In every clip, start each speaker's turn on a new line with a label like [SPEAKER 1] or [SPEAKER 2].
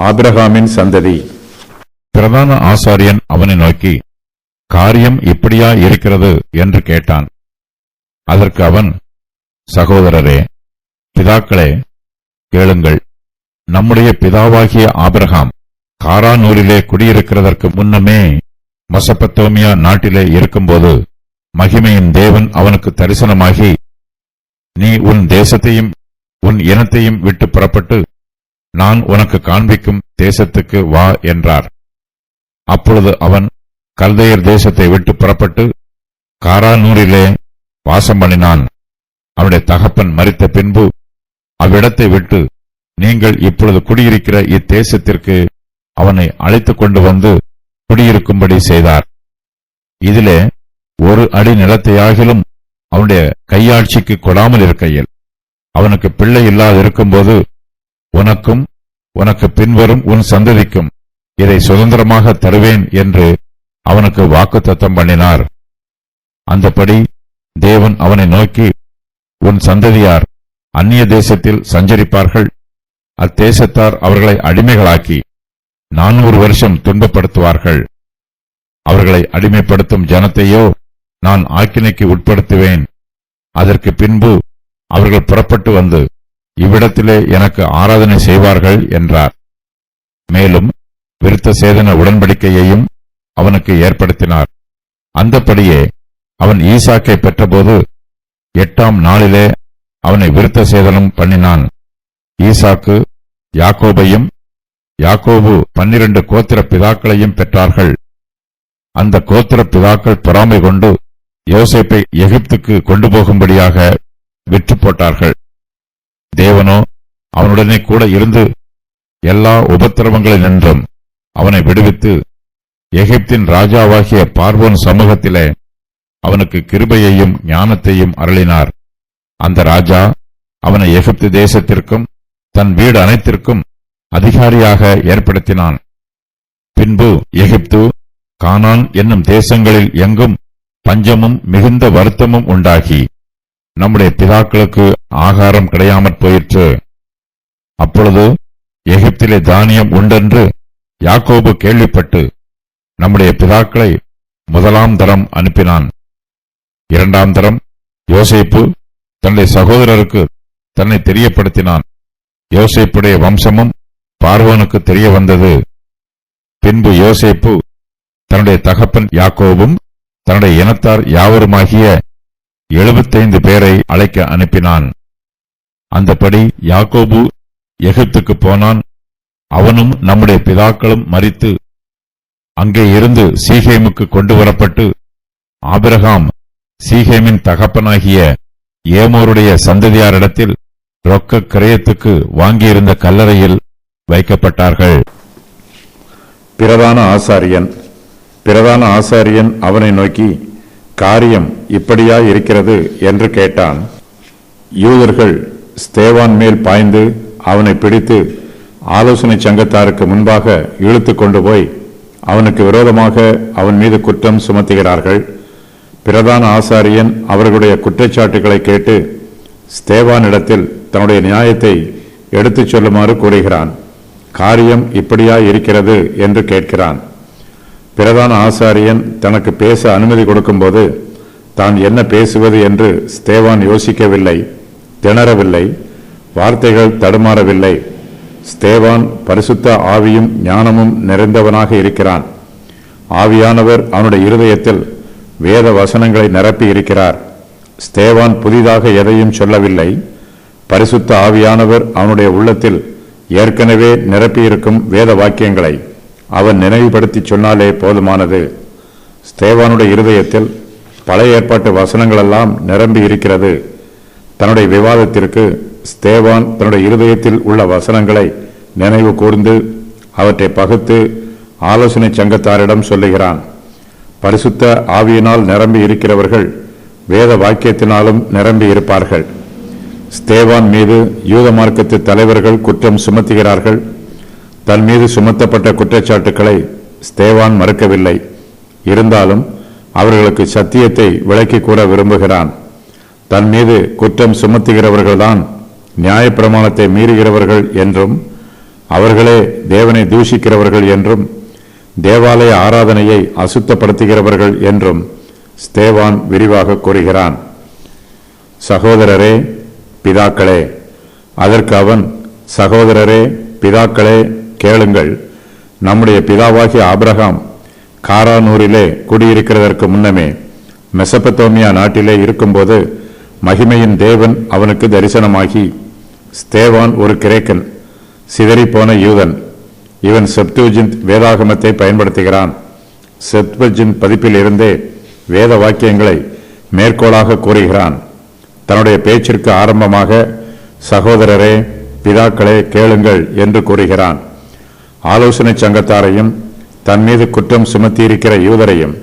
[SPEAKER 1] ஆபிரகாமின் சந்ததி.
[SPEAKER 2] பிரதான ஆசாரியன் அவனை நோக்கி, காரியம் இப்படியா இருக்கிறது என்று கேட்டான். அதற்கு அவன், சகோதரரே, பிதாக்களே, கேளுங்கள். நம்முடைய பிதாவாகிய ஆபிரகாம் காரானூரிலே குடியிருக்கிறதற்கு முன்னமே மெசொப்பொத்தேமியா நாட்டிலே இருக்கும்போது மகிமையின் தேவன் அவனுக்கு தரிசனமாகி, நீ உன் தேசத்தையும் உன் இனத்தையும் விட்டு புறப்பட்டு நான் உனக்கு காண்பிக்கும் தேசத்துக்கு வா என்றார். அப்பொழுது அவன் கல்தையர் தேசத்தை விட்டு புறப்பட்டு காரானூரிலே வாசம் பண்ணினான். அவனுடைய தகப்பன் மரித்த பின்பு அவ்விடத்தை விட்டு, நீங்கள் இப்பொழுது குடியிருக்கிற இத்தேசத்திற்கு அவனை அழைத்துக் கொண்டு வந்து குடியிருக்கும்படி செய்தார். இதிலே ஒரு அடி நிலத்தையாகிலும் அவனுடைய கையாட்சிக்கு கொடாமல் இருக்கையில், அவனுக்கு பிள்ளை இல்லாதிருக்கும்போது உனக்கும் உனக்கு பின்வரும் உன் சந்ததிக்கும் இதை சுதந்திரமாக தருவேன் என்று அவனுக்கு வாக்குத்தத்தம் பண்ணினார். அந்தபடி தேவன் அவனை நோக்கி, உன் சந்ததியார் அந்நிய தேசத்தில் சஞ்சரிப்பார்கள். அத்தேசத்தார் அவர்களை அடிமைகளாக்கி 400 வருஷம் துன்பப்படுத்துவார்கள். அவர்களை அடிமைப்படுத்தும் ஜனத்தையோ நான் ஆக்கினைக்கு உட்படுத்துவேன். அதற்கு பின்பு அவர்கள் புறப்பட்டு வந்து இவ்விடத்திலே எனக்கு ஆராதனை செய்வார்கள் என்றார். மேலும் விருத்த சேதன உடன்படிக்கையையும் அவனுக்கு ஏற்படுத்தினார். அந்தபடியே அவன் ஈசாக்கை பெற்றபோது 8ஆம் நாளிலே அவனை விருத்த சேதனம் பண்ணினான். ஈசாக்கு யாக்கோபையும் யாக்கோபு 12 கோத்திர பிதாக்களையும் பெற்றார்கள். அந்த கோத்திர பிதாக்கள் பொறாமை கொண்டு யோசேப்பை எகிப்துக்கு கொண்டு போகும்படியாக விற்று போட்டார்கள். தேவனோ அவனுடனே கூட இருந்து எல்லா உபத்திரவங்களினின்றும் அவனை விடுவித்து எகிப்தின் ராஜாவாகிய பார்வோன் சமூகத்திலே அவனுக்கு கிருபையையும் ஞானத்தையும் அருளினார். அந்த ராஜா அவனை எகிப்து தேசத்திற்கும் தன் வீடு அனைத்திற்கும் அதிகாரியாக ஏற்படுத்தினான். பின்பு எகிப்து, கானான் என்னும் தேசங்களில் எங்கும் பஞ்சமும் மிகுந்த வருத்தமும் உண்டாகி நம்முடைய பிதாக்களுக்கு ஆகாரம் கிடையாமற் போயிற்று. அப்பொழுது எகிப்திலே தானியம் உண்டென்று யாக்கோபு கேள்விப்பட்டு நம்முடைய பிதாக்களை 1ஆம் தரம் அனுப்பினான். 2ஆம் தரம் யோசேப்பு தன்னுடைய சகோதரருக்கு தன்னை தெரியப்படுத்தினான். யோசேப்புடைய வம்சமும் பார்வோனுக்கு தெரிய வந்தது. பின்பு யோசேப்பு தன்னுடைய தகப்பன் யாக்கோபும் தன்னுடைய இனத்தார் யாவருமாகிய 75 பேரை அழைக்க அனுப்பினான். அந்தபடி யாக்கோபு எகிப்துக்கு போனான். அவனும் நம்முடைய பிதாக்களும் மரித்து அங்கே இருந்து சீகேமுக்கு கொண்டு வரப்பட்டு ஆபிரகாம் சீகேமின் தகப்பனாகிய ஏமோருடைய சந்ததியாரிடத்தில் ரொக்க கிரயத்துக்கு வாங்கியிருந்த கல்லறையில் வைக்கப்பட்டார்கள்.
[SPEAKER 1] பிரதான ஆசாரியன் அவனை நோக்கி, காரியம் இப்படியா இருக்கிறது என்று கேட்டான். யூதர்கள் ஸ்தேவான் மேல் பாய்ந்து அவனை பிடித்து ஆலோசனை சங்கத்தாருக்கு முன்பாக இழுத்து கொண்டு போய் அவனுக்கு விரோதமாக அவன் மீது குற்றம் சுமத்துகிறார்கள். பிரதான ஆசாரியன் அவர்களுடைய குற்றச்சாட்டுகளை கேட்டு ஸ்தேவானிடத்தில் தன்னுடைய நியாயத்தை எடுத்துச் சொல்லுமாறு கூறுகிறான். காரியம் இப்படியா இருக்கிறது என்று கேட்கிறான். பிரதான ஆசாரியன் தனக்கு பேச அனுமதி கொடுக்கும்போது தான் என்ன பேசுவது என்று ஸ்தேவான் யோசிக்கவில்லை, திணறவில்லை, வார்த்தைகள் தடுமாறவில்லை. ஸ்தேவான் பரிசுத்த ஆவியும் ஞானமும் நிறைந்தவனாக இருக்கிறான். ஆவியானவர் அவனுடைய இருதயத்தில் வேத வசனங்களை நிரப்பி இருக்கிறார். ஸ்தேவான் புதிதாக எதையும் சொல்லவில்லை. பரிசுத்த ஆவியானவர் அவனுடைய உள்ளத்தில் ஏற்கனவே நிரப்பியிருக்கும் வேத வாக்கியங்களை அவன் நினைவுபடுத்தி சொன்னாலே போதுமானது. ஸ்தேவானுடைய இருதயத்தில் பழைய ஏற்பாட்டு வசனங்களெல்லாம் நிரம்பி இருக்கிறது. தன்னுடைய விவாதத்திற்கு ஸ்தேவான் தன்னுடைய இருதயத்தில் உள்ள வசனங்களை நினைவு கூர்ந்து அவற்றை பகுத்து ஆலோசனை சங்கத்தாரிடம் சொல்லுகிறான். பரிசுத்த ஆவியினால் நிரம்பி இருக்கிறவர்கள் வேத வாக்கியத்தினாலும் நிரம்பி இருப்பார்கள். ஸ்தேவான் மீது யூத மார்க்கத்து தலைவர்கள் குற்றம் சுமத்துகிறார்கள். தன் மீது சுமத்தப்பட்ட குற்றச்சாட்டுக்களை ஸ்தேவான் மறுக்கவில்லை. இருந்தாலும் அவர்களுக்கு சத்தியத்தை விளக்கி கூற விரும்புகிறான். தன் மீது குற்றம் சுமத்துகிறவர்கள்தான் நியாயப்பிரமாணத்தை மீறுகிறவர்கள் என்றும் அவர்களே தேவனை தூஷிக்கிறவர்கள் என்றும் தேவாலய ஆராதனையை அசுத்தப்படுத்துகிறவர்கள் என்றும் ஸ்தேவான் விரிவாக கூறுகிறான். சகோதரரே, பிதாக்களே. அதற்கு அவன், சகோதரரே, பிதாக்களே, கேளுங்கள். நம்முடைய பிதாவாகிய ஆபிரகாம் காரானூரிலே குடியிருக்கிறதற்கு முன்னமே மெசபத்தோமியா நாட்டிலே இருக்கும்போது மகிமையின் தேவன் அவனுக்கு தரிசனமாகி, ஸ்தேவான் ஒரு கிரேக்கன், சிதறிப்போன யூதன். இவன் செப்துவஜின்த் வேதாகமத்தை பயன்படுத்துகிறான். செப்துவஜின்த் பதிப்பில் இருந்தே வேத வாக்கியங்களை மேற்கோளாக கூறுகிறான். தன்னுடைய பேச்சிற்கு ஆரம்பமாக, சகோதரரே, பிதாக்களே, கேளுங்கள் என்று கூறுகிறான். ஆலோசனை சங்கத்தாரையும் தன் மீது குற்றம் சுமத்தியிருக்கிற யூதரையும்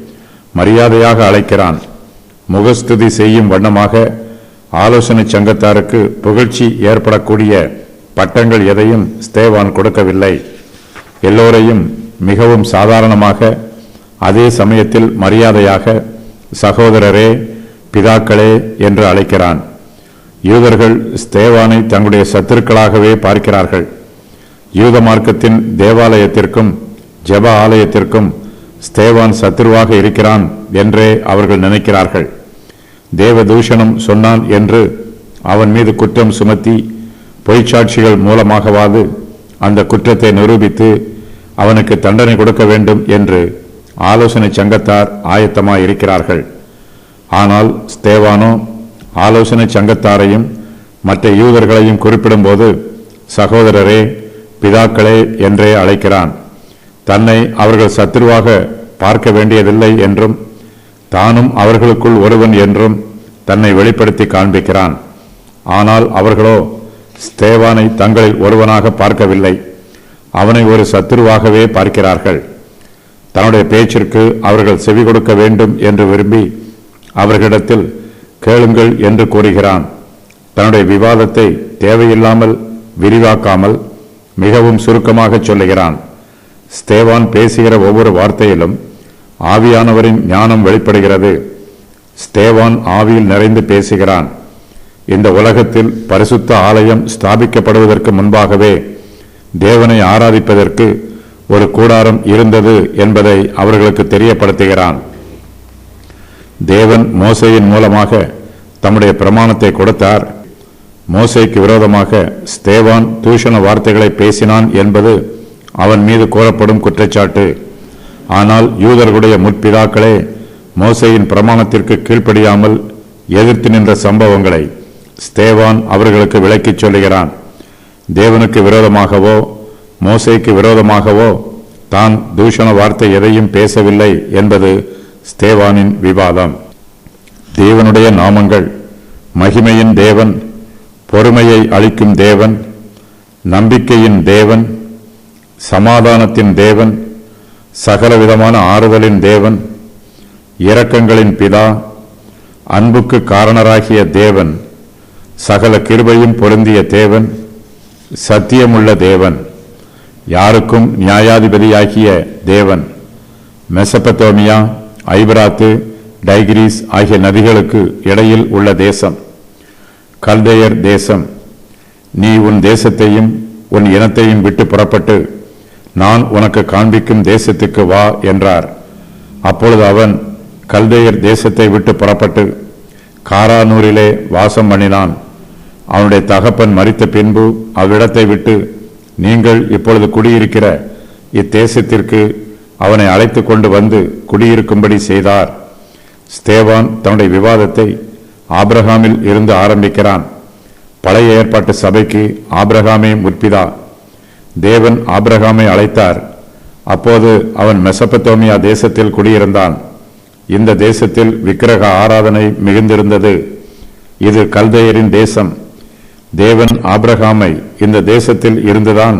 [SPEAKER 1] மரியாதையாக அழைக்கிறான். முகஸ்துதி செய்யும் வண்ணமாக ஆலோசனை சங்கத்தாருக்கு புகழ்ச்சி ஏற்படக்கூடிய பட்டங்கள் எதையும் ஸ்தேவான் கொடுக்கவில்லை. எல்லோரையும் மிகவும் சாதாரணமாக, அதே சமயத்தில் மரியாதையாக சகோதரரே, பிதாக்களே என்று அழைக்கிறான். யூதர்கள் ஸ்தேவானை தங்களுடைய சத்துருக்களாகவே பார்க்கிறார்கள். யூத மார்க்கத்தின் தேவாலயத்திற்கும் ஜெப ஆலயத்திற்கும் ஸ்தேவான் சத்துருவாக இருக்கிறான் என்றே அவர்கள் நினைக்கிறார்கள். தேவதூஷணம் சொன்னான் என்று அவன் மீது குற்றம் சுமத்தி பொய்ச்சாட்சிகள் மூலமாகவாது அந்த குற்றத்தை நிரூபித்து அவனுக்கு தண்டனை கொடுக்க வேண்டும் என்று ஆலோசனை சங்கத்தார் ஆயத்தமாயிருக்கிறார்கள். ஆனால் ஸ்தேவானோ ஆலோசனை சங்கத்தாரையும் மற்ற யூதர்களையும் குறிப்பிடும்போது சகோதரரே, பிதாக்களே என்றே அழைக்கிறான். தன்னை அவர்கள் சத்துருவாக பார்க்க வேண்டியதில்லை என்றும் தானும் அவர்களுக்குள் ஒருவன் என்றும் தன்னை வெளிப்படுத்தி காண்பிக்கிறான். ஆனால் அவர்களோ ஸ்தேவானை தங்களில் ஒருவனாக பார்க்கவில்லை, அவனை ஒரு சத்துருவாகவே பார்க்கிறார்கள். தன்னுடைய பேச்சிற்கு அவர்கள் செவி கொடுக்க வேண்டும் என்று விரும்பி அவர்களிடத்தில் கேளுங்கள் என்று கூறுகிறான். தன்னுடைய விவாதத்தை தேவையில்லாமல் விரிவாக்காமல் மிகவும் சுருக்கமாக சொல்லுகிறான். ஸ்தேவான் பேசுகிற ஒவ்வொரு வார்த்தையிலும் ஆவியானவரின் ஞானம் வெளிப்படுகிறது. ஸ்தேவான் ஆவியில் நிறைந்து பேசுகிறான். இந்த உலகத்தில் பரிசுத்த ஆலயம் ஸ்தாபிக்கப்படுவதற்கு முன்பாகவே தேவனை ஆராதிப்பதற்கு ஒரு கூடாரம் இருந்தது என்பதை அவர்களுக்கு தெரியப்படுத்துகிறான். தேவன் மோசேயின் மூலமாக தம்முடைய பிரமாணத்தை கொடுத்தார். மோசேக்கு விரோதமாக ஸ்தேவான் தூஷண வார்த்தைகளை பேசினான் என்பது அவன் மீது கூறப்படும் குற்றச்சாட்டு. ஆனால் யூதர்களுடைய முற்பிதாக்களே மோசேயின் பிரமாணத்திற்கு கீழ்ப்படியாமல் எதிர்த்து நின்ற சம்பவங்களை ஸ்தேவான் அவர்களுக்கு விளக்கிச் சொல்லுகிறான். தேவனுக்கு விரோதமாகவோ மோசேக்கு விரோதமாகவோ தான் தூஷண வார்த்தை எதையும் பேசவில்லை என்பது ஸ்தேவானின் விவாதம். தேவனுடைய நாமங்கள் மகிமையின் தேவன், பொறுமையை அளிக்கும் தேவன், நம்பிக்கையின் தேவன், சமாதானத்தின் தேவன், சகலவிதமான ஆறுதலின் தேவன், இரக்கங்களின் பிதா, அன்புக்கு காரணராகிய தேவன், சகல கிருபையும் பொருந்திய தேவன், சத்தியமுள்ள தேவன், யாருக்கும் நியாயாதிபதியாகிய தேவன், மெசபத்தோமியா, ஐபிராத்து, டைகிரீஸ் ஆகிய நதிகளுக்கு இடையில் உள்ள தேசம், கல்தேயர் தேசம். நீ உன் தேசத்தையும் உன் இனத்தையும் விட்டு புறப்பட்டு நான் உனக்கு காண்பிக்கும் தேசத்துக்கு வா என்றார். அப்பொழுது அவன் கல்தேயர் தேசத்தை விட்டு புறப்பட்டு காரானூரிலே வாசம் பண்ணினான். அவனுடைய தகப்பன் மரித்த பின்பு அவ்விடத்தை விட்டு நீங்கள் இப்பொழுது குடியிருக்கிற இத்தேசத்திற்கு அவனை அழைத்து கொண்டு வந்து குடியிருக்கும்படி செய்தார். ஸ்தேவான் தன்னுடைய விவாதத்தை ஆபிரகாமில் இருந்து ஆரம்பிக்கிறான். பழைய ஏற்பாட்டு சபைக்கு ஆபிரகாமே முற்பிதா. தேவன் ஆபிரகாமை அழைத்தார். அப்போது அவன் மெசபத்தோமியா தேசத்தில் குடியிருந்தான். இந்த தேசத்தில் விக்கிரக ஆராதனை மிகுந்திருந்தது. இது கல்தேயரின் தேசம். தேவன் ஆபிரகாமை இந்த தேசத்தில் இருந்துதான்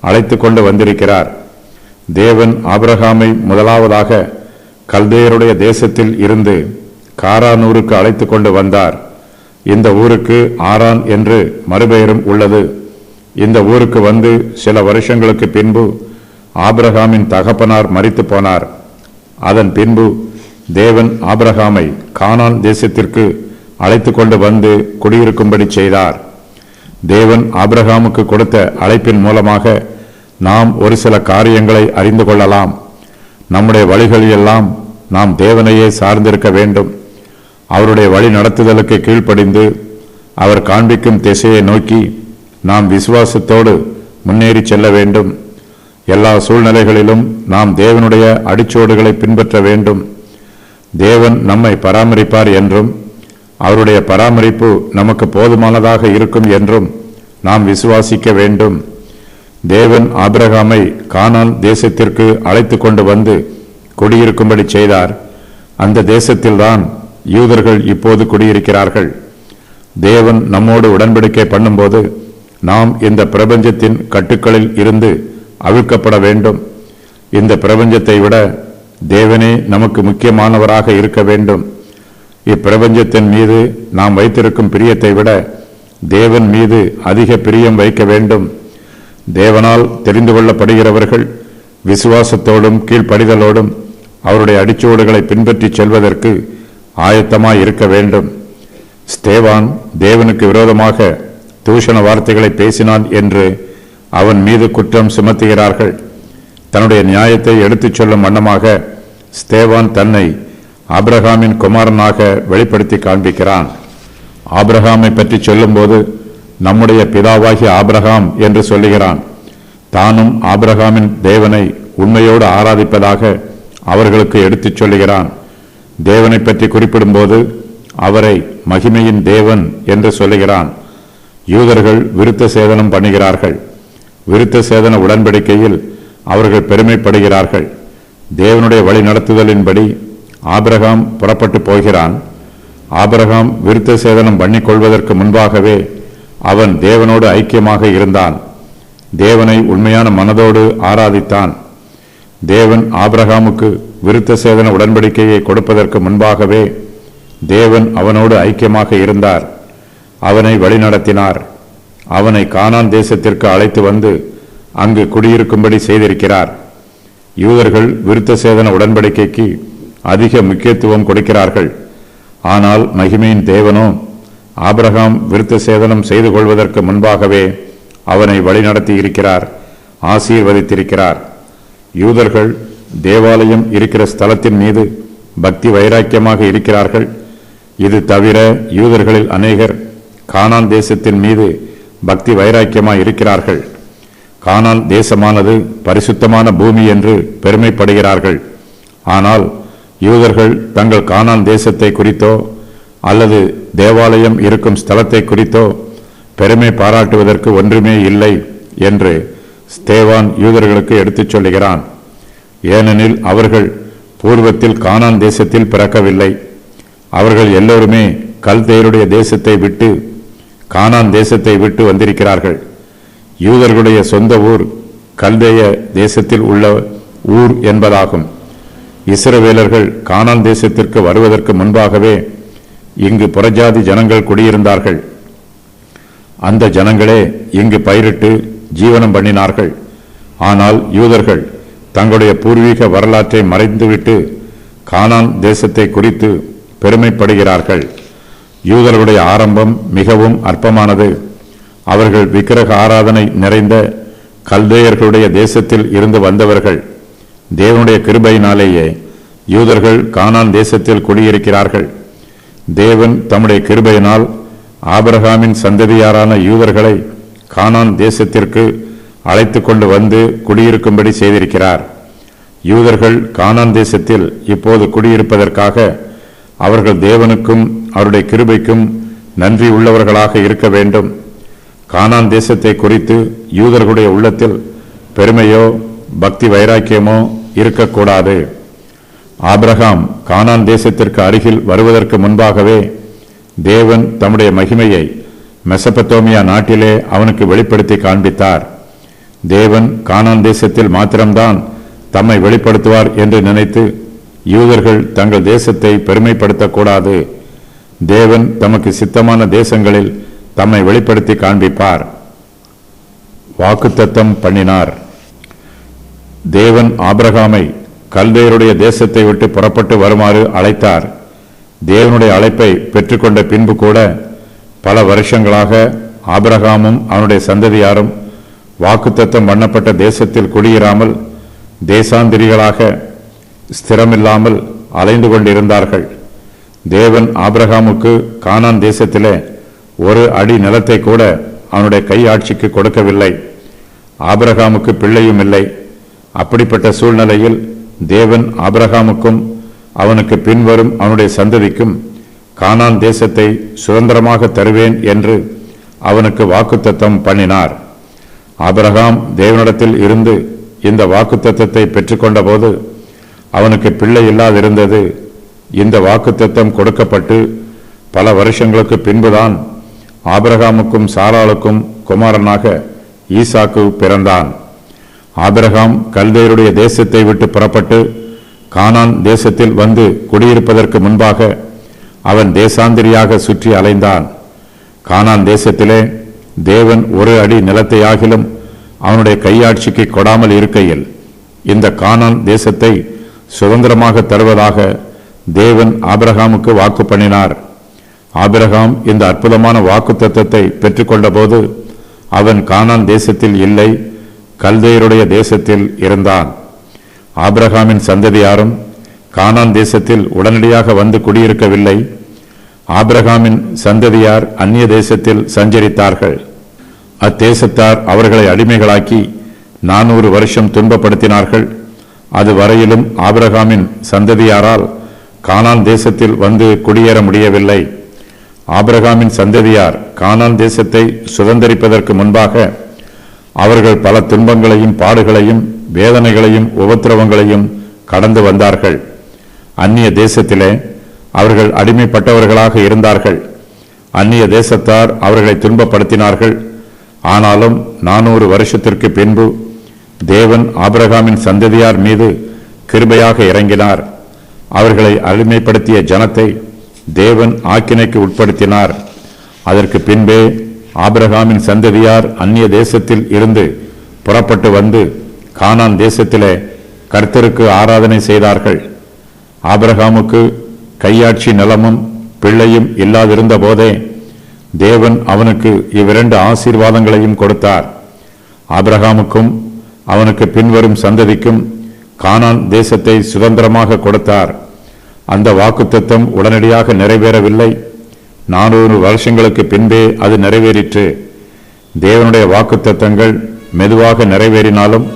[SPEAKER 1] அழைத்து கொண்டு வந்திருக்கிறார். தேவன் ஆபிரகாமை முதலாவதாக கல்தேயருடைய தேசத்தில் இருந்து காரானூருக்கு அழைத்து கொண்டு வந்தார். இந்த ஊருக்கு ஆரான் என்று மறுபெயரும் உள்ளது. இந்த ஊருக்கு வந்து சில வருஷங்களுக்கு பின்பு ஆபிரகாமின் தகப்பனார் மரித்து போனார். அதன் பின்பு தேவன் ஆபிரகாமை கானான் தேசத்திற்கு அழைத்து கொண்டு வந்து குடியிருக்கும்படி செய்தார். தேவன் ஆபிரகாமுக்கு கொடுத்த அழைப்பின் மூலமாக நாம் ஒரு சில காரியங்களை அறிந்து கொள்ளலாம். நம்முடைய வழிகளெல்லாம் நாம் தேவனையே சார்ந்திருக்க வேண்டும். அவருடைய வழி நடத்துதலுக்கு கீழ்ப்படிந்து அவர் காண்பிக்கும் திசையை நோக்கி நாம் விசுவாசத்தோடு முன்னேறி செல்ல வேண்டும். எல்லா சூழ்நிலைகளிலும் நாம் தேவனுடைய அடிச்சோடுகளை பின்பற்ற வேண்டும். தேவன் நம்மை பராமரிப்பார் என்றும் அவருடைய பராமரிப்பு நமக்கு போதுமானதாக இருக்கும் என்றும் நாம் விசுவாசிக்க வேண்டும். தேவன் ஆபிரகாமை கானான் தேசத்திற்கு அழைத்து கொண்டு வந்து குடியிருக்கும்படி செய்தார். அந்த தேசத்தில்தான் யூதர்கள் இப்போது குடியிருக்கிறார்கள். தேவன் நம்மோடு உடன்படிக்கை பண்ணும்போது நாம் இந்த பிரபஞ்சத்தின் கட்டுக்களில் இருந்து அவிழ்க்கப்பட வேண்டும். இந்த பிரபஞ்சத்தை விட தேவனே நமக்கு முக்கியமானவராக இருக்க வேண்டும். இப்பிரபஞ்சத்தின் மீது நாம் வைத்திருக்கும் பிரியத்தை விட தேவன் மீது அதிக பிரியம் வைக்க வேண்டும். தேவனால் தெரிந்து கொள்ளப்படுகிறவர்கள் விசுவாசத்தோடும் கீழ்ப்படிதலோடும் அவருடைய அடிச்சுவடுகளை பின்பற்றி செல்வதற்கு ஆயத்தமாய் இருக்க வேண்டும். ஸ்தேவான் தேவனுக்கு விரோதமாக தூஷண வார்த்தைகளை பேசினான் என்று அவன் மீது குற்றம் சுமத்துகிறார்கள். தன்னுடைய நியாயத்தை எடுத்துச் சொல்லும் வண்ணமாக ஸ்தேவான் தன்னை ஆபிரகாமின் குமாரனாக வெளிப்படுத்தி காண்பிக்கிறான். ஆபிரகாமை பற்றி சொல்லும்போது நம்முடைய பிதாவாகிய ஆபிரகாம் என்று சொல்லுகிறான். தானும் ஆபிரகாமின் தேவனை உண்மையோடு ஆராதிப்பதாக அவர்களுக்கு எடுத்துச் சொல்லுகிறான். தேவனை பற்றி குறிப்பிடும்போது அவரை மகிமையின் தேவன் என்று சொல்லுகிறான். யூதர்கள் விருத்த சேதனம் பண்ணுகிறார்கள். விருத்த சேதன உடன்படிக்கையில் அவர்கள் பெருமைப்படுகிறார்கள். தேவனுடைய வழி நடத்துதலின்படி ஆபிரகாம் புறப்பட்டு போகிறான். ஆபிரகாம் விருத்த சேதனம் பண்ணிக்கொள்வதற்கு முன்பாகவே அவன் தேவனோடு ஐக்கியமாக இருந்தான். தேவனை உண்மையான மனதோடு ஆராதித்தான். தேவன் ஆபிரகாமுக்கு விருத்த சேதன உடன்படிக்கையை கொடுப்பதற்கு முன்பாகவே தேவன் அவனோடு ஐக்கியமாக இருந்தார். அவனை வழிநடத்தினார். அவனை கானான் தேசத்திற்கு அழைத்து வந்து அங்கு குடியிருக்கும்படி செய்திருக்கிறார். யூதர்கள் விருத்த சேதன உடன்படிக்கைக்கு அதிக முக்கியத்துவம் கொடுக்கிறார்கள். ஆனால் மகிமையின் தேவனோ ஆபிரகாம் விருத்த சேதனம் செய்து கொள்வதற்கு முன்பாகவே அவனை வழிநடத்தி இருக்கிறார், ஆசீர்வதித்திருக்கிறார். யூதர்கள் தேவாலயம் இருக்கிற ஸ்தலத்தின் மீது பக்தி வைராக்கியமாக இருக்கிறார்கள். இது தவிர யூதர்களில் அநேகர் கானான் தேசத்தின் மீது பக்தி வைராக்கியமாய் இருக்கிறார்கள். கானான் தேசமானது பரிசுத்தமான பூமி என்று பெருமைப்படுகிறார்கள். ஆனால் யூதர்கள் தங்கள் கானான் தேசத்தை குறித்தோ அல்லது தேவாலயம் இருக்கும் ஸ்தலத்தை குறித்தோ பெருமை பாராட்டுவதற்கு ஒன்றுமே இல்லை என்று ஸ்தேவான் யூதர்களுக்கு எடுத்துச் சொல்லுகிறான். ஏனெனில் அவர்கள் பூர்வத்தில் கானான் தேசத்தில் பிறக்கவில்லை. அவர்கள் எல்லோருமே கல்தேயருடைய தேசத்தை விட்டு கானான் தேசத்தை விட்டு வந்திருக்கிறார்கள். யூதர்களுடைய சொந்த ஊர் கல்தேய தேசத்தில் உள்ள ஊர் என்பதாகும். இஸ்ரவேலர்கள் கானான் தேசத்திற்கு வருவதற்கு முன்பாகவே இங்கு புறஜாதி ஜனங்கள் குடியிருந்தார்கள். அந்த ஜனங்களே இங்கு பயிரிட்டு ஜீவனம் பண்ணினார்கள். ஆனால் யூதர்கள் தங்களுடைய பூர்வீக வரலாற்றை மறைந்துவிட்டு கானான் தேசத்தை குறித்து பெருமைப்படுகிறார்கள். யூதர்களுடைய ஆரம்பம் மிகவும் அற்பமானது. அவர்கள் விக்கிரக ஆராதனை நிறைந்த கல்தேயர்களுடைய தேசத்தில் இருந்து வந்தவர்கள். தேவனுடைய கிருபையினாலேயே யூதர்கள் கானான் தேசத்தில் குடியிருக்கிறார்கள். தேவன் தம்முடைய கிருபையினால் ஆபிரகாமின் சந்ததியாரான யூதர்களை கானான் தேசத்திற்கு அழைத்து கொண்டு வந்து குடியிருக்கும்படி செய்திருக்கிறார். யூதர்கள் கானான் தேசத்தில் இப்போது குடியிருப்பதற்காக அவர்கள் தேவனுக்கும் அவருடைய கிருபைக்கும் நன்றி உள்ளவர்களாக இருக்க வேண்டும். கானான் தேசத்தை குறித்து யூதர்களுடைய உள்ளத்தில் பெருமையோ பக்தி வைராக்கியமோ இருக்கக்கூடாது. ஆபிரகாம் கானான் தேசத்திற்கு அருகில் வருவதற்கு முன்பாகவே தேவன் தம்முடைய மகிமையை மெசபத்தோமியா நாட்டிலே அவனுக்கு வெளிப்படுத்தி காண்பித்தார். தேவன் கானான் தேசத்தில் மாத்திரம்தான் தம்மை வெளிப்படுத்துவார் என்று நினைத்து யூதர்கள் தங்கள் தேசத்தை பெருமைப்படுத்தக்கூடாது. தேவன் தமக்கு சித்தமான தேசங்களில் தம்மை வெளிப்படுத்தி காண்பிப்பார். வாக்குத்தத்தம் பண்ணினார். தேவன் ஆபிரகாமை கல்தேயருடைய தேசத்தை விட்டு புறப்பட்டு வருமாறு அழைத்தார். தேவனுடைய அழைப்பை பெற்றுக்கொண்ட பின்பு கூட பல வருஷங்களாக ஆபிரகாமும் அவனுடைய சந்ததியாரும் வாக்குத்தத்தம் பண்ணப்பட்ட தேசத்தில் குடியிராமல் தேசாந்திரிகளாக ஸ்திரமில்லாமல் அலைந்து கொண்டிருந்தார்கள். தேவன் ஆபிரகாமுக்கு கானான் தேசத்திலே ஒரு அடி நிலத்தை கூட அவனுடைய கையாட்சிக்கு கொடுக்கவில்லை. ஆபிரகாமுக்கு பிள்ளையும் இல்லை. அப்படிப்பட்ட சூழ்நிலையில் தேவன் ஆபிரகாமுக்கும் அவனுக்கு பின்வரும் அவனுடைய சந்ததிக்கும் கானான் தேசத்தை சுதந்திரமாக தருவேன் என்று அவனுக்கு வாக்குத்தத்தம் பண்ணினார். ஆபிரகாம் தேவனிடத்தில் இருந்து இந்த வாக்குத்தத்தத்தை பெற்றுக்கொண்ட போது அவனுக்கு பிள்ளை இல்லாதிருந்தது. இந்த வாக்குத்தத்தம் கொடுக்கப்பட்டு பல வருஷங்களுக்கு பின்புதான் ஆபிரகாமுக்கும் சாராளுக்கும் குமாரனாக ஈசாக்கு பிறந்தான். ஆபிரகாம் கல்தேயருடைய தேசத்தை விட்டு புறப்பட்டு கானான் தேசத்தில் வந்து குடியிருப்பதற்கு முன்பாக அவன் தேசாந்திரியாக சுற்றி அலைந்தான். கானான் தேசத்திலே தேவன் ஒரு அடி நிலத்தையாகிலும் அவனுடைய கையாட்சிக்கு கொடாமல் இருக்கையில் இந்த கானான் தேசத்தை சுதந்திரமாக தருவதாக தேவன் ஆபிரகாமுக்கு வாக்கு பண்ணினார். ஆபிரகாம் இந்த அற்புதமான வாக்குத்தத்தத்தை பெற்றுக்கொண்ட போது அவன் கானான் தேசத்தில் இல்லை, கல்தேயருடைய தேசத்தில் இருந்தான். ஆபிரகாமின் சந்ததியாரும் கானான் தேசத்தில் உடனடியாக வந்து குடியிருக்கவில்லை. ஆபிரகாமின் சந்ததியார் அந்நிய தேசத்தில் சஞ்சரித்தார்கள். அத்தேசத்தார் அவர்களை அடிமைகளாக்கி 400 வருஷம் துன்பப்படுத்தினார்கள். அது வரையிலும் ஆபிரகாமின் சந்ததியாரால் கானான் தேசத்தில் வந்து குடியேற முடியவில்லை. ஆபிரகாமின் சந்ததியார் கானான் தேசத்தை சுதந்திரிப்பதற்கு முன்பாக அவர்கள் பல துன்பங்களையும் பாடுகளையும் வேதனைகளையும் உபத்திரவங்களையும் கடந்து வந்தார்கள். அந்நிய தேசத்திலே அவர்கள் அடிமைப்பட்டவர்களாக இருந்தார்கள். அந்நிய தேசத்தார் அவர்களை துன்பப்படுத்தினார்கள். ஆனாலும் 400 வருஷத்திற்கு பின்பு தேவன் ஆபிரகாமின் சந்ததியார் மீது கிருபையாக இறங்கினார். அவர்களை அடிமைப்படுத்திய ஜனத்தை தேவன் ஆக்கினைக்கு உட்படுத்தினார். அதற்கு பின்பே ஆபிரகாமின் சந்ததியார் அந்நிய தேசத்தில் இருந்து புறப்பட்டு வந்து கானான் தேசத்திலே கர்த்தருக்கு ஆராதனை செய்தார்கள். ஆபிரகாமுக்கு கையாட்சி நிலமும் பிள்ளையும் இல்லாதிருந்த போதே தேவன் அவனுக்கு இவ்விரண்டு ஆசீர்வாதங்களையும் கொடுத்தார். ஆபிரகாமுக்கும் அவனுக்கு பின்வரும் சந்ததிக்கும் கானான் தேசத்தை சுதந்திரமாக கொடுத்தார். அந்த வாக்குத்தத்தம் உடனடியாக நிறைவேறவில்லை. 400 வருஷங்களுக்கு பின்பே அது நிறைவேறிற்று. தேவனுடைய வாக்குத்தத்தங்கள் மெதுவாக நிறைவேறினாலும்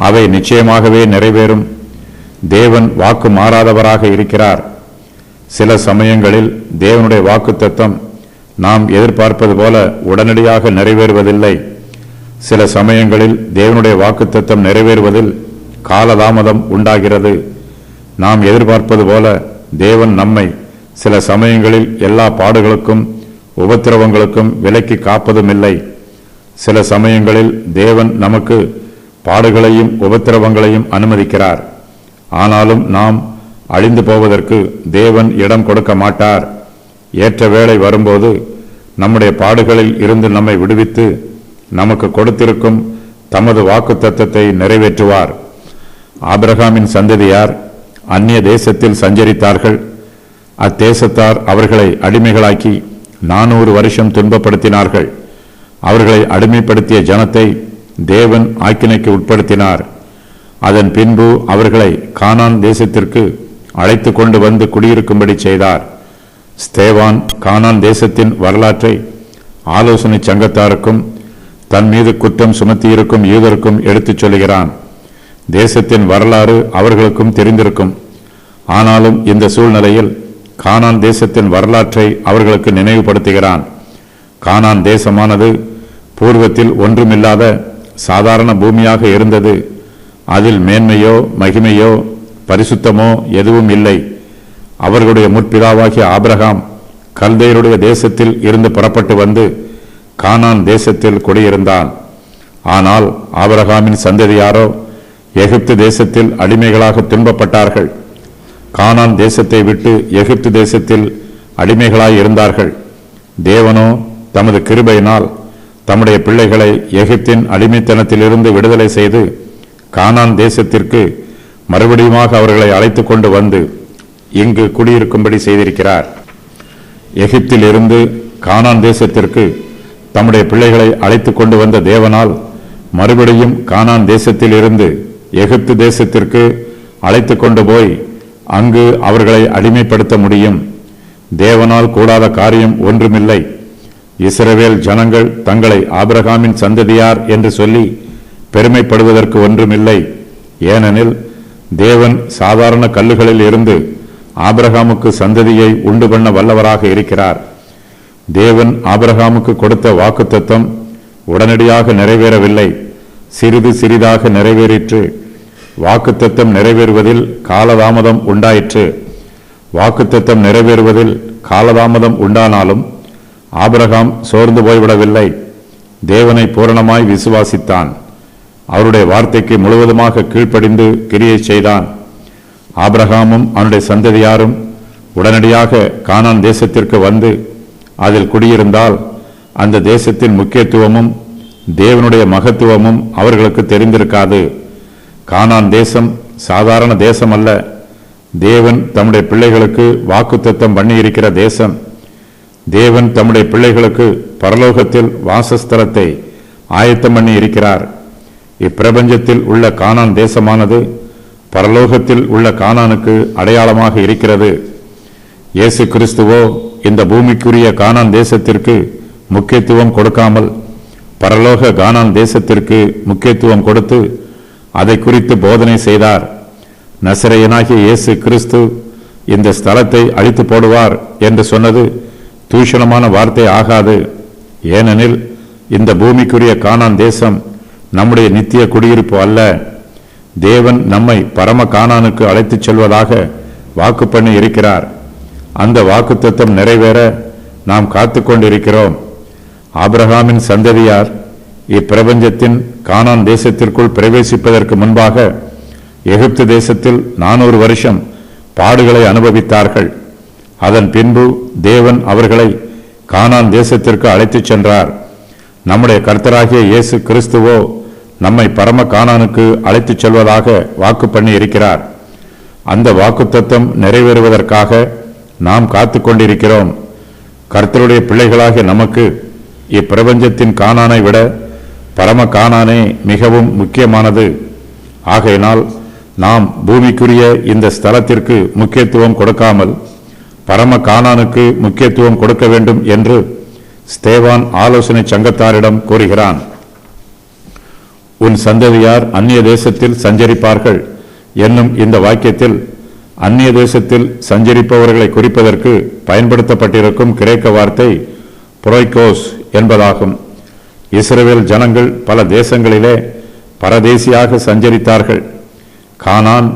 [SPEAKER 1] அவை நிச்சயமாகவே நிறைவேறும். தேவன் வாக்கு மாறாதவராக இருக்கிறார். சில சமயங்களில் தேவனுடைய வாக்குத்தத்தம் நாம் எதிர்பார்ப்பது போல உடனடியாக நிறைவேறுவதில்லை. சில சமயங்களில் தேவனுடைய வாக்குத்தத்தம் நிறைவேறுவதில் காலதாமதம் உண்டாகிறது. நாம் எதிர்பார்ப்பது போல தேவன் நம்மை சில சமயங்களில் எல்லா பாடுகளுக்கும் உபத்திரவங்களுக்கும் விலக்கி காப்பதும் இல்லை. சில சமயங்களில் தேவன் நமக்கு பாடுகளையும் உபத்திரவங்களையும் அனுமதிக்கிறார். ஆனாலும் நாம் அழிந்து போவதற்கு தேவன் இடம் கொடுக்க மாட்டார். ஏற்ற வேளை வரும்போது நம்முடைய பாடுகளில் இருந்து நம்மை விடுவித்து நமக்கு கொடுத்திருக்கும் தமது வாக்குத்தத்தத்தை நிறைவேற்றுவார். ஆபிரகாமின் சந்ததியார் அந்நிய தேசத்தில் சஞ்சரித்தார்கள். அத்தேசத்தார் அவர்களை அடிமைகளாக்கி 400 வருஷம் துன்பப்படுத்தினார்கள். அவர்களை அடிமைப்படுத்திய ஜனத்தை தேவன் ஆக்கினைக்கு உட்படுத்தினார். அதன் பின்பு அவர்களை கானான் தேசத்திற்கு அழைத்து கொண்டு வந்து குடியிருக்கும்படி செய்தார். ஸ்தேவான் கானான் தேசத்தின் வரலாற்றை ஆலோசனை சங்கத்தாருக்கும் தன் மீது குற்றம் சுமத்தியிருக்கும் யூதருக்கும் எடுத்துச் சொல்லுகிறான். தேசத்தின் வரலாறு அவர்களுக்கும் தெரிந்திருக்கும். ஆனாலும் இந்த சூழ்நிலையில் கானான் தேசத்தின் வரலாற்றை அவர்களுக்கு நினைவுபடுத்துகிறான். கானான் தேசமானது பூர்வத்தில் ஒன்றுமில்லாத சாதாரண பூமியாக இருந்தது. அதில் மேன்மையோ மகிமையோ பரிசுத்தமோ எதுவும் இல்லை. அவர்களுடைய முற்பிதாவாகிய ஆபிரகாம் கல்தேயருடைய தேசத்தில் இருந்து புறப்பட்டு வந்து கானான் தேசத்தில் குடியிருந்தான். ஆனால் ஆபிரகாமின் சந்ததியாரோ எகிப்து தேசத்தில் அடிமைகளாக துன்பப்பட்டார்கள். கானான் தேசத்தை விட்டு எகிப்து தேசத்தில் அடிமைகளாய் இருந்தார்கள். தேவனோ தமது கிருபையினால் தம்முடைய பிள்ளைகளை எகிப்தின் அடிமைத்தனத்திலிருந்து விடுதலை செய்து கானான் தேசத்திற்கு மறுபடியுமாக அவர்களை அழைத்து கொண்டு வந்து இங்கு குடியிருக்கும்படி செய்திருக்கிறார். எகிப்தில் இருந்து கானான் தேசத்திற்கு தம்முடைய பிள்ளைகளை அழைத்து கொண்டு வந்த தேவனால் மறுபடியும் கானான் தேசத்தில் இருந்து எகிப்து தேசத்திற்கு அழைத்து கொண்டு போய் அங்கு அவர்களை அடிமைப்படுத்த முடியும். தேவனால் கூடாத காரியம் ஒன்றுமில்லை. இஸ்ரவேல் ஜனங்கள் தங்களை ஆபிரகாமின் சந்ததியார் என்று சொல்லி பெருமைப்படுவதற்கு ஒன்றுமில்லை. ஏனெனில் தேவன் சாதாரண கல்லுகளில் இருந்து ஆபிரகாமுக்கு சந்ததியை உண்டு பண்ண வல்லவராக இருக்கிறார். தேவன் ஆபிரகாமுக்கு கொடுத்த வாக்குத்தத்தம் உடனடியாக நிறைவேறவில்லை, சிறிது சிறிதாக நிறைவேறிற்று. வாக்குத்தத்தம் நிறைவேறுவதில் காலதாமதம் உண்டாயிற்று. வாக்குத்தத்தம் நிறைவேறுவதில் காலதாமதம் உண்டானாலும் ஆபிரகாம் சோர்ந்து போய்விடவில்லை. தேவனை பூரணமாய் விசுவாசித்தான். அவருடைய வார்த்தைக்கு முழுவதுமாக கீழ்ப்படிந்து கிரியை செய்தான். ஆபிரகாமும் அவனுடைய சந்ததியாரும் உடனடியாக கானான் தேசத்திற்கு வந்து அதில் குடியிருந்தால் அந்த தேசத்தின் முக்கியத்துவமும் தேவனுடைய மகத்துவமும் அவர்களுக்கு தெரிந்திருக்காது. கானான் தேசம் சாதாரண தேசம் அல்ல. தேவன் தம்முடைய பிள்ளைகளுக்கு வாக்குத்தத்தம் பண்ணியிருக்கிற தேசம். தேவன் தம்முடைய பிள்ளைகளுக்கு பரலோகத்தில் வாசஸ்தலத்தை ஆயத்தம் பண்ணி இருக்கிறார். இப்பிரபஞ்சத்தில் உள்ள கானான் தேசமானது பரலோகத்தில் உள்ள கானானுக்கு அடையாளமாக இருக்கிறது. இயேசு கிறிஸ்துவோ இந்த பூமிக்குரிய கானான் தேசத்திற்கு முக்கியத்துவம் கொடுக்காமல் பரலோக கானான் தேசத்திற்கு முக்கியத்துவம் கொடுத்து அதை குறித்து போதனை செய்தார். நசரேயனாகிய இயேசு கிறிஸ்து இந்த ஸ்தலத்தை அழித்து போடுவார் என்று சொன்னது தூஷணமான வார்த்தை ஆகாது. ஏனெனில் இந்த பூமிக்குரிய கானான் தேசம் நம்முடைய நித்திய குடியிருப்பு அல்ல. தேவன் நம்மை பரம கானானுக்கு அழைத்துச் செல்வதாக வாக்கு பண்ணி இருக்கிறார். அந்த வாக்குத்தத்தம் நிறைவேற நாம் காத்து கொண்டிருக்கிறோம். ஆபிரகாமின் சந்ததியார் இப்பிரபஞ்சத்தின் கானான் தேசத்திற்குள் பிரவேசிப்பதற்கு முன்பாக எகிப்து தேசத்தில் 400 வருஷம் பாடுகளை அனுபவித்தார்கள். அதன் பின்பு தேவன் அவர்களை கானான் தேசத்திற்கு அழைத்துச் சென்றார். நம்முடைய கர்த்தராகிய இயேசு கிறிஸ்துவோ நம்மை பரம கானானுக்கு அழைத்துச் செல்வதாக வாக்கு பண்ணி இருக்கிறார். அந்த வாக்குத்தத்தம் நிறைவேறுவதற்காக நாம் காத்து கொண்டிருக்கிறோம். கர்த்தருடைய பிள்ளைகளாகிய நமக்கு இப்பிரபஞ்சத்தின் கானானை விட பரம கானானே மிகவும் முக்கியமானது. ஆகையினால் நாம் பூமிக்குரிய இந்த ஸ்தலத்திற்கு முக்கியத்துவம் கொடுக்காமல் பரம கானானுக்கு முக்கியத்துவம் கொடுக்க வேண்டும் என்று ஸ்தேவான் ஆலோசனை சங்கத்தாரிடம் கூறுகிறான். உன் சந்ததியார் அந்நிய தேசத்தில் சஞ்சரிப்பார்கள் என்னும் இந்த வாக்கியத்தில் அந்நிய தேசத்தில் சஞ்சரிப்பவர்களை குறிப்பதற்கு பயன்படுத்தப்பட்டிருக்கும் கிரேக்க வார்த்தை புரோய்கோஸ் என்பதாகும். இஸ்ரவேல் ஜனங்கள் பல தேசங்களிலே பரதேசியாக சஞ்சரித்தார்கள். கானான்,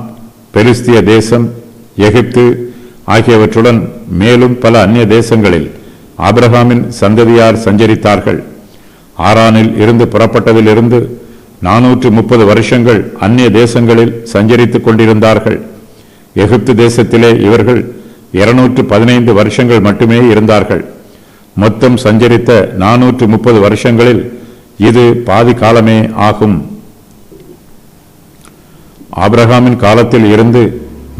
[SPEAKER 1] பெலிஸ்திய தேசம், எகிப்து ஆகியவற்றுடன் மேலும் பல அந்நிய தேசங்களில் ஆபிரகாமின் சந்ததியார் சஞ்சரித்தார்கள். ஆரானில் இருந்து புறப்பட்டதிலிருந்து 430 வருஷங்கள் அந்நிய தேசங்களில் சஞ்சரித்துக் கொண்டிருந்தார்கள். எகிப்து தேசத்திலே இவர்கள் 215 வருஷங்கள் மட்டுமே இருந்தார்கள். மொத்தம் சஞ்சரித்த 430 வருஷங்களில் இது பாதி காலமே ஆகும். ஆபிரகாமின் காலத்தில் இருந்து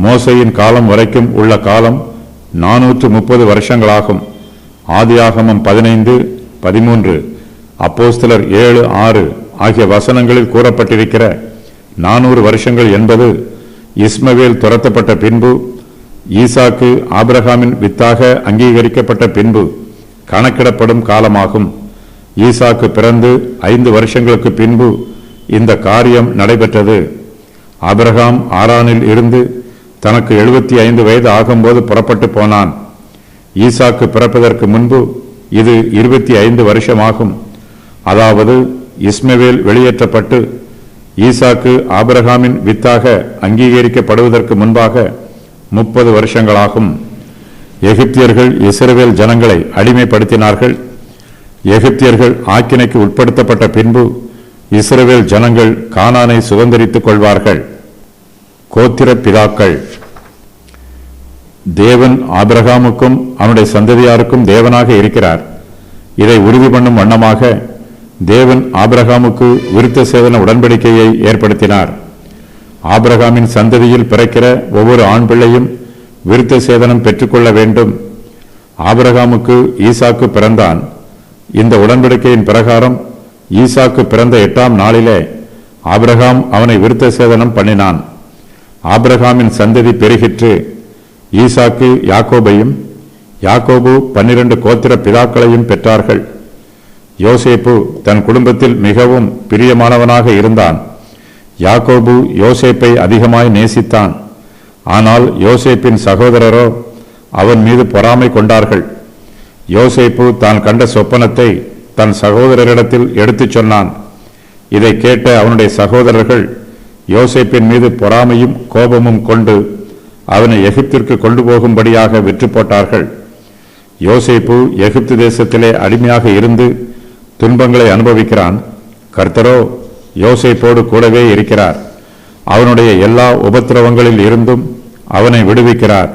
[SPEAKER 1] மோசேயின் காலம் வரைக்கும் உள்ள காலம் 430 வருஷங்களாகும். ஆதியாகமம் 15, 13, அப்போஸ்தலர் 7, 6 ஆகிய வசனங்களில் கூறப்பட்டிருக்கிற 400 வருஷங்கள் என்பது இஸ்மவேல் துரத்தப்பட்ட பின்பு ஈசாக்கு ஆபிரகாமின் வித்தாக அங்கீகரிக்கப்பட்ட பின்பு கணக்கிடப்படும் காலமாகும். ஈசாக்கு பிறந்து 5 வருஷங்களுக்கு பின்பு இந்த காரியம் நடைபெற்றது. ஆபிரகாம் ஆரானில் இருந்து தனக்கு 75 வயது ஆகும்போது புறப்பட்டு போனான். ஈசாக்கு பிறப்பதற்கு முன்பு இது 25 வருஷமாகும். அதாவது இஸ்மவேல் வெளியேற்றப்பட்டு ஈசாக்கு ஆபிரகாமின் வித்தாக அங்கீகரிக்கப்படுவதற்கு முன்பாக 30 வருஷங்களாகும். எகிப்தியர்கள் இஸ்ரவேல் ஜனங்களை அடிமைப்படுத்தினார்கள். எகிப்தியர்கள் ஆக்கினைக்கு உட்படுத்தப்பட்ட பின்பு இஸ்ரவேல் ஜனங்கள் கானானை சுதந்தரித்துக் கொள்வார்கள். கோத்திர பிதாக்கள். தேவன் ஆபிரகாமுக்கும் அவனுடைய சந்ததியாருக்கும் தேவனாக இருக்கிறார். இதை உறுதி பண்ணும் வண்ணமாக தேவன் ஆபிரகாமுக்கு விருத்த சேதன உடன்படிக்கையை ஏற்படுத்தினார். ஆபிரகாமின் சந்ததியில் பிறக்கிற ஒவ்வொரு ஆண் பிள்ளையும் விருத்த சேதனம் பெற்றுக்கொள்ள வேண்டும். ஆபிரகாமுக்கு ஈசாக்கு பிறந்தான். இந்த உடன்படிக்கையின் பிரகாரம் ஈசாக்கு பிறந்த 8ஆம் நாளிலே ஆபிரகாம் அவனை விருத்த சேதனம் பண்ணினான். ஆபிரகாமின் சந்ததி பெருகிற்று. ஈசாக்கு யாக்கோபையும், யாக்கோபு 12 கோத்திர பிதாக்களையும் பெற்றார்கள். யோசேப்பு தன் குடும்பத்தில் மிகவும் பிரியமானவனாக இருந்தான். யாக்கோபு யோசேப்பை அதிகமாய் நேசித்தான். ஆனால் யோசேப்பின் சகோதரரோ அவன் மீது பொறாமை கொண்டார்கள். யோசேப்பு தான் கண்ட சொப்பனத்தை தன் சகோதரரிடத்தில் எடுத்துச் சொன்னான். இதை கேட்ட அவனுடைய சகோதரர்கள் யோசேப்பின் மீது பொறாமையும் கோபமும் கொண்டு அவனை எகிப்திற்கு கொண்டு போகும்படியாக விற்று போட்டார்கள். யோசேப்பு எகிப்து தேசத்திலே அடிமையாக இருந்து துன்பங்களை அனுபவிக்கிறான். கர்த்தரோ யோசேப்போடு கூடவே இருக்கிறார். அவனுடைய எல்லா உபத்திரவங்களில் இருந்தும் அவனை விடுவிக்கிறார்.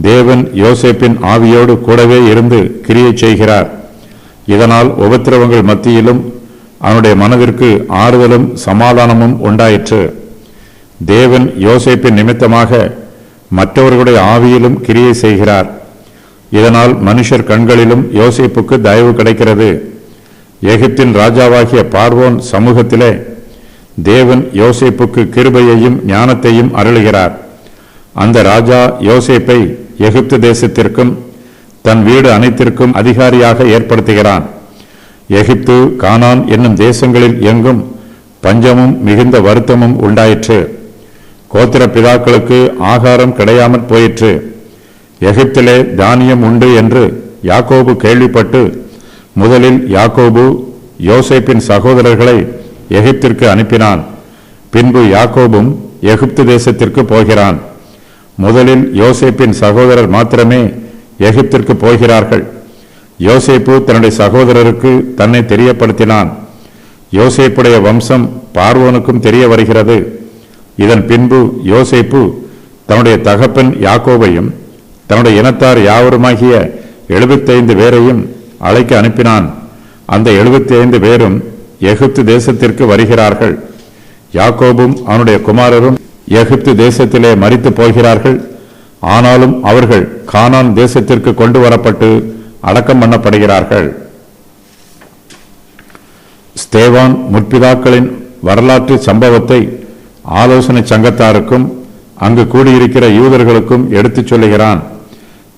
[SPEAKER 1] தேவன் யோசேப்பின் ஆவியோடு கூடவே இருந்து கிரியை செய்கிறார். இதனால் உபத்திரவங்கள் மத்தியிலும் அவனுடைய மனதிற்கு ஆறுதலும் சமாதானமும் உண்டாயிற்று. தேவன் யோசேப்பின் நிமித்தமாக மற்றவர்களுடைய ஆவியிலும் கிரியை செய்கிறார். இதனால் மனுஷர் கண்களிலும் யோசேப்புக்கு தயவு கிடைக்கிறது. எகிப்தின் ராஜாவாகிய பார்வோன் சமூகத்திலே தேவன் யோசேப்புக்கு கிருபையையும் ஞானத்தையும் அருளுகிறார். அந்த ராஜா யோசேப்பை எகிப்து தேசத்திற்கும் தன் வீடு அனைத்திற்கும் அதிகாரியாக ஏற்படுத்துகிறான். எகிப்து, கானான் என்னும் தேசங்களில் எங்கும் பஞ்சமும் மிகுந்த வருத்தமும் உண்டாயிற்று. கோத்திர பிதாக்களுக்கு ஆகாரம் கிடையாமற் போயிற்று. எகிப்திலே தானியம் உண்டு என்று யாக்கோபு கேள்விப்பட்டு முதலில் யாக்கோபு யோசேப்பின் சகோதரர்களை எகிப்திற்கு அனுப்பினான். பின்பு யாக்கோபும் எகிப்து தேசத்திற்கு போகிறான். முதலில் யோசேப்பின் சகோதரர் மாத்திரமே எகிப்திற்கு போகிறார்கள். யோசேப்பு தன்னுடைய சகோதரருக்கு தன்னை தெரியப்படுத்தினான். யோசேப்புடைய வம்சம் பார்வோனுக்கும் தெரிய வருகிறது. இதன் பின்பு யோசேப்பு தன்னுடைய தகப்பன் யாக்கோபையும் தன்னுடைய இனத்தார் யாவருமாகிய 75 பேரையும் அழைக்க அனுப்பினான். அந்த 75 பேரும் எகிப்து தேசத்திற்கு வருகிறார்கள். யாக்கோபும் அவனுடைய குமாரரும் எகிப்து தேசத்திலே மரித்து போகிறார்கள். ஆனாலும் அவர்கள் கானான் தேசத்திற்கு கொண்டு வரப்பட்டு அடக்கம் பண்ணப்படுகிறார்கள். ஸ்தேவான் முற்பிதாக்களின் வரலாற்று சம்பவத்தை ஆலோசனை சங்கத்தாருக்கும் அங்கு கூடியிருக்கிற யூதர்களுக்கும் எடுத்துச் சொல்லுகிறான்.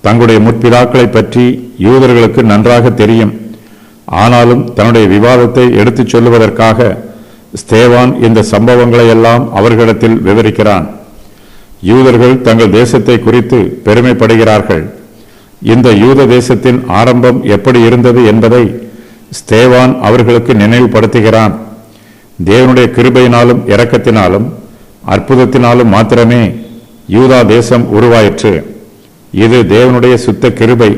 [SPEAKER 1] தங்களுடைய முற்பிதாக்களை பற்றி யூதர்களுக்கு நன்றாக தெரியும். ஆனாலும் தன்னுடைய விவாதத்தை எடுத்துச் சொல்லுவதற்காக ஸ்தேவான் இந்த சம்பவங்களை எல்லாம் அவர்களிடத்தில் விவரிக்கிறான். யூதர்கள் தங்கள் தேசத்தை குறித்து பெருமைப்படுகிறார்கள். இந்த யூத தேசத்தின் ஆரம்பம் எப்படி இருந்தது என்பதை ஸ்தேவான் அவர்களுக்கு நினைவுபடுத்துகிறான். தேவனுடைய கிருபையினாலும் இரக்கத்தினாலும் அற்புதத்தினாலும் மாத்திரமே யூதா தேசம் உருவாயிற்று. இது தேவனுடைய சுத்த கிருபை.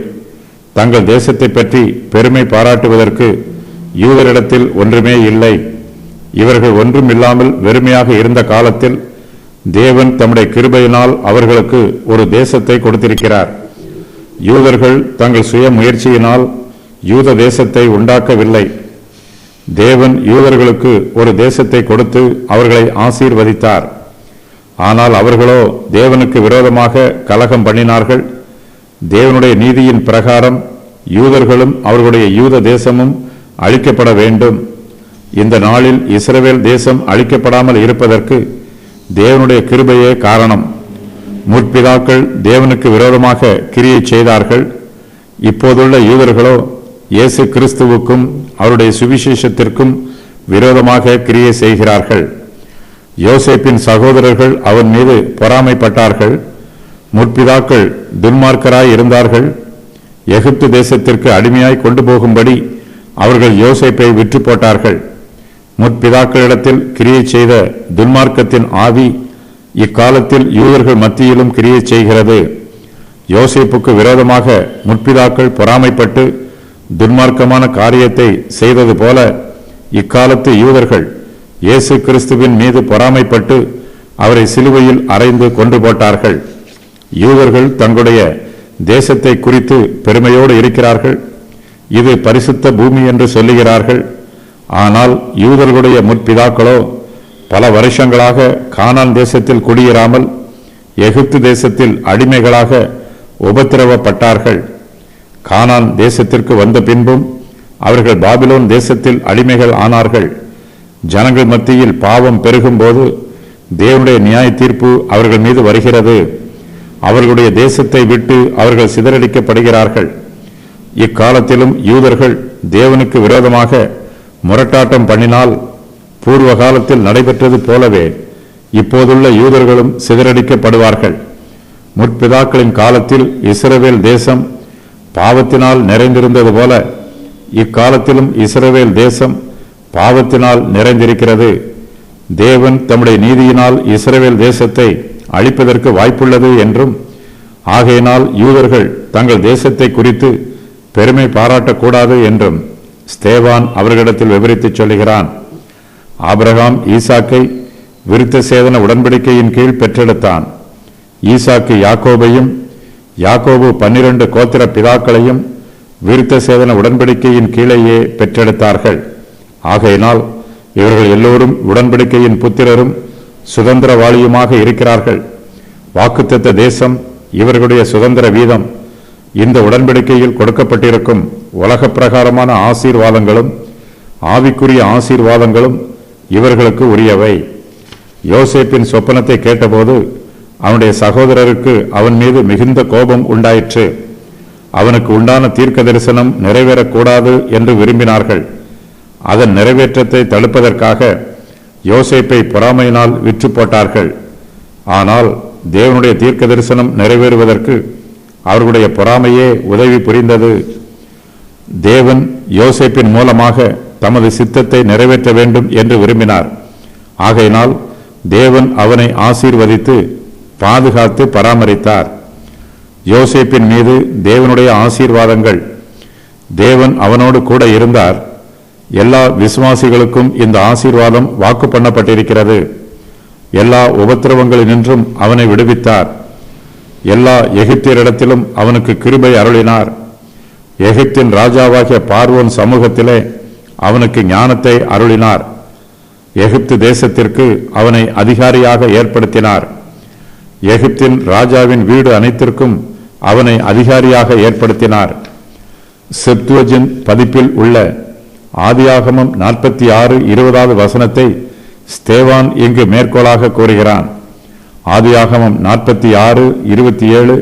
[SPEAKER 1] தங்கள் தேசத்தை பற்றி பெருமை பாராட்டுவதற்கு யூதரிடத்தில் ஒன்றுமே இல்லை. இவர்கள் ஒன்றும் இல்லாமல் வெறுமையாக இருந்த காலத்தில் தேவன் தம்முடைய கிருபையினால் அவர்களுக்கு ஒரு தேசத்தை கொடுத்திருக்கிறார். யூதர்கள் தங்கள் சுய முயற்சியினால் யூத தேசத்தை உண்டாக்கவில்லை. தேவன் யூதர்களுக்கு ஒரு தேசத்தை கொடுத்து அவர்களை ஆசீர்வதித்தார். ஆனால் அவர்களோ தேவனுக்கு விரோதமாக கலகம் பண்ணினார்கள். தேவனுடைய நீதியின் பிரகாரம் யூதர்களும் அவர்களுடைய யூத தேசமும் அழிக்கப்பட வேண்டும். இந்த நாளில் இஸ்ரவேல் தேசம் அழிக்கப்படாமல் இருப்பதற்கு தேவனுடைய கிருபையே காரணம். முற்பிதாக்கள் தேவனுக்கு விரோதமாக கிரியை செய்தார்கள். இப்போதுள்ள யூதர்களோ இயேசு கிறிஸ்துவுக்கும் அவருடைய சுவிசேஷத்திற்கும் விரோதமாக கிரியை செய்கிறார்கள். யோசேப்பின் சகோதரர்கள் அவன் மீது பொறாமைப்பட்டார்கள். முற்பிதாக்கள் துன்மார்க்கராய் இருந்தார்கள். எகிப்து தேசத்திற்கு அடிமையாய் கொண்டு போகும்படி அவர்கள் யோசேப்பை விற்று போட்டார்கள். முற்பிதாக்களிடத்தில் கிரியை செய்த துன்மார்க்கத்தின் ஆவி இக்காலத்தில் யூதர்கள் மத்தியிலும் கிரியை செய்கிறது. யோசேப்புக்கு விரோதமாக முற்பிதாக்கள் பொறாமைப்பட்டு துன்மார்க்கமான காரியத்தை செய்தது போல இக்காலத்து யூதர்கள் இயேசு கிறிஸ்துவின் மீது பொறாமைப்பட்டு அவரை சிலுவையில் அறைந்து கொன்று போட்டார்கள். யூதர்கள் தங்களுடைய தேசத்தை குறித்து பெருமையோடு இருக்கிறார்கள். இது பரிசுத்த பூமி என்று சொல்லுகிறார்கள். ஆனால் யூதர்களுடைய முற்பிதாக்களோ பல வருஷங்களாக கானான் தேசத்தில் குடியேறாமல் எகிப்து தேசத்தில் அடிமைகளாக உபத்திரவப்பட்டார்கள். கானான் தேசத்திற்கு வந்த பின்பும் அவர்கள் பாபிலோன் தேசத்தில் அடிமைகள் ஆனார்கள். ஜனங்கள் மத்தியில் பாவம் பெருகும்போது தேவனுடைய நியாய தீர்ப்பு அவர்கள் மீது வருகிறது. அவர்களுடைய தேசத்தை விட்டு அவர்கள் சிதறடிக்கப்படுகிறார்கள். இக்காலத்திலும் யூதர்கள் தேவனுக்கு விரோதமாக முரட்டாட்டம் பண்ணினால் பூர்வ காலத்தில் நடைபெற்றது போலவே இப்போதுள்ள யூதர்களும் சிதறடிக்கப்படுவார்கள். முற்பிதாக்களின் காலத்தில் இஸ்ரவேல் தேசம் பாவத்தினால் நிறைந்திருந்தது போல இக்காலத்திலும் இஸ்ரவேல் தேசம் பாவத்தினால் நிறைந்திருக்கிறது. தேவன் தம்முடைய நீதியினால் இஸ்ரவேல் தேசத்தை அழிப்பதற்கு வாய்ப்புள்ளது என்றும், ஆகையினால் யூதர்கள் தங்கள் தேசத்தை குறித்து பெருமை பாராட்டக்கூடாது என்றும் ஸ்தேவான் அவர்களிடத்தில் விவரித்துச் சொல்லுகிறான். ஆபிரகாம் ஈசாக்கை விருத்த சேதன உடன்படிக்கையின் கீழ் பெற்றெடுத்தான். ஈசாக்கு யாக்கோபையும், யாக்கோபு 12 கோத்திர பிதாக்களையும் விருத்த சேதன உடன்படிக்கையின் கீழேயே பெற்றெடுத்தார்கள். ஆகையினால் இவர்கள் எல்லோரும் உடன்படிக்கையின் புத்திரரும் சுதந்திரவாளியுமாக இருக்கிறார்கள். வாக்குத்தத்த தேசம் இவர்களுடைய சுதந்திர வீதம். இந்த உடன்படிக்கையில் கொடுக்கப்பட்டிருக்கும் உலக பிரகாரமான ஆசீர்வாதங்களும் ஆவிக்குரிய ஆசீர்வாதங்களும் இவர்களுக்கு உரியவை. யோசேப்பின் சொப்பனத்தை கேட்டபோது அவனுடைய சகோதரருக்கு அவன் மீது மிகுந்த கோபம் உண்டாயிற்று. அவனுக்கு உண்டான தீர்க்க தரிசனம் நிறைவேறக்கூடாது என்று விரும்பினார்கள். அதன் நிறைவேற்றத்தை தடுப்பதற்காக யோசேப்பை பொறாமையினால் விற்று போட்டார்கள். ஆனால் தேவனுடைய தீர்க்க தரிசனம் நிறைவேறுவதற்கு அவர்களுடைய பொறாமையே உதவி புரிந்தது. தேவன் யோசேப்பின் மூலமாக தமது சித்தத்தை நிறைவேற்ற வேண்டும் என்று விரும்பினார். ஆகையினால் தேவன் அவனை ஆசீர்வதித்து பாதுகாத்து பராமரித்தார். யோசேப்பின் மீது தேவனுடைய ஆசீர்வாதங்கள். தேவன் அவனோடு கூட இருந்தார். எல்லா விசுவாசிகளுக்கும் இந்த ஆசீர்வாதம் வாக்கு பண்ணப்பட்டிருக்கிறது. எல்லா உபத்திரவங்களினின்றும் அவனை விடுவித்தார். எல்லா எகிப்தியரிடத்திலும் அவனுக்கு கிருபை அருளினார். எகிப்தின் ராஜாவாகிய பார்வோன் சமூகத்திலே அவனுக்கு ஞானத்தை அருளினார். எகிப்து தேசத்திற்கு அவனை அதிகாரியாக ஏற்படுத்தினார். எகிப்தின் ராஜாவின் வீடு அனைத்திற்கும் அவனை அதிகாரியாக ஏற்படுத்தினார். செப்துவஜின் பதிப்பில் உள்ள ஆதியாகமம் 46:20 வசனத்தை ஸ்தேவான் இங்கு மேற்கோளாக கூறுகிறான். ஆதியாகமம் 46:27,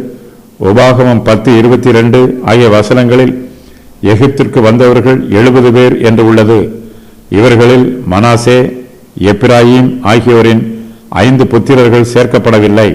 [SPEAKER 1] உபாகமம் 10:22 ஆகிய வசனங்களில் எகிப்திற்கு வந்தவர்கள் 70 பேர் என்று உள்ளது. இவர்களில் மனாசே, எப்பிராயீம் ஆகியோரின் 5 புத்திரர்கள் சேர்க்கப்படவில்லை.